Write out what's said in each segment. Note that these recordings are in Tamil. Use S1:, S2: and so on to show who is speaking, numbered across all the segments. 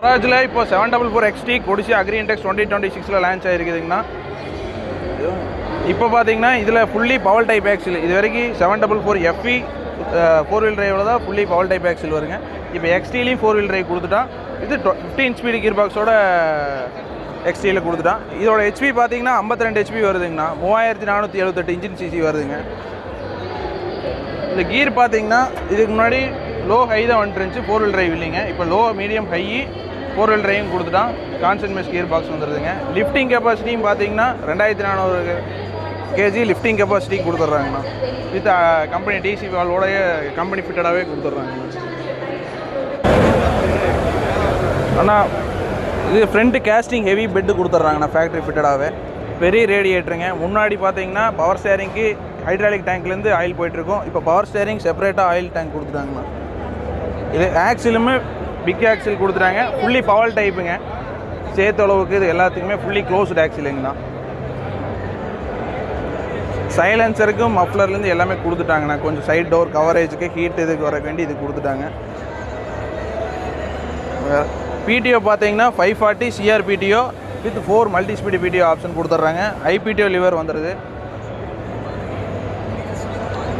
S1: ஸ்வராஜில் இப்போ 744 XT கொடிசி அக்ரி இன்டெக்ஸ் 2026 லான்ச் ஆகிருக்குதுங்கண்ணா. இப்போ பார்த்தீங்கன்னா இதில் ஃபுல்லி பவர் டைப் ஆக்சில். இது வரைக்கும் 744 FE 4-wheel டிரைவில் தான் ஃபுல்லி பவர் டைப் ஆக்சில் வருங்க. இப்போ XTலையும் 4-wheel டிரைவ் கொடுத்துட்டான். இது 15 ஸ்பீடு கியர் பாக்ஸோட XTயில் கொடுத்துட்டான். இதோட HP பார்த்தீங்கன்னா 52 HP வருதுங்கண்ணா. 3478 இன்ஜின் சிசி வருதுங்க. இந்த கீர் பார்த்தீங்கன்னா இதுக்கு முன்னாடி லோ ஹை தான் வந்துருந்துச்சு, 4-wheel டிரைவ் இல்லைங்க. இப்போ லோ மீடியம் ஹை 4-wheel டிரைவும் கொடுத்துட்டான். கான்ஸ்டன்ட் மெஷ் கியர் பாக்ஸ் வந்துடுதுங்க. லிஃப்டிங் கெப்பாசிட்டியும் பார்த்தீங்கன்னா 2400 kg லிஃப்டிங் கெப்பாசிட்டியும் கொடுத்துட்றாங்கண்ணா. வித் கம்பெனி டிசி வால்வோடைய கம்பெனி ஃபிட்டடாகவே கொடுத்துட்றாங்கண்ணா. ஆனால் இது ஃப்ரண்ட் கேஸ்டிங் ஹெவி பெட்டு கொடுத்துட்றாங்கண்ணா ஃபேக்ட்ரி ஃபிட்டடாகவே. பெரிய ரேடியேட்டருங்க. முன்னாடி பார்த்தீங்கன்னா பவர் ஸ்டேரிங்க்கு ஹைட்ராலிக் டேங்க்லேருந்து ஆயில் போயிட்டுருக்கோம். இப்போ பவர் ஸ்டேரிங் செப்பரேட்டாக ஆயில் டேங்க் கொடுத்துட்டாங்கண்ணா. இது ஆக்சிலுமே பிக் ஆக்சில் கொடுத்துட்டாங்க. ஃபுல்லி பவர் டைப்புங்க. சேர்த்த அளவுக்கு இது எல்லாத்துக்குமே ஃபுல்லி க்ளோஸ்டு ஆக்சிலுங்கண்ணா. சைலன்சருக்கும் மஃப்லர்லேருந்து எல்லாமே கொடுத்துட்டாங்கண்ணா. கொஞ்சம் சைட் டோர் கவரேஜுக்கு ஹீட் இதுக்கு வர வேண்டி இது கொடுத்துட்டாங்க. PTO பார்த்தீங்கன்னா 540 CRPTO with 4 multi speed PTO option கொடுத்துட்றாங்க. IPTO லிவர் வந்துடுது.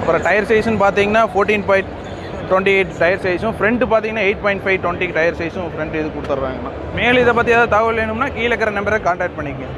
S1: அப்புறம் டயர் சைஸ்ன்னு பார்த்தீங்கன்னா 14.28 டயர் சைஸும், ஃப்ரண்ட் பார்த்தீங்கன்னா 8.520 டயர் சைஸும் ஃப்ரண்ட் இது கொடுத்துட்றாங்கண்ணா. மேலும் இதை பற்றி ஏதாவது தகவல் வேணும்னா கீழே இருக்கிற நம்பரை கான்டாக்ட் பண்ணிக்கங்க.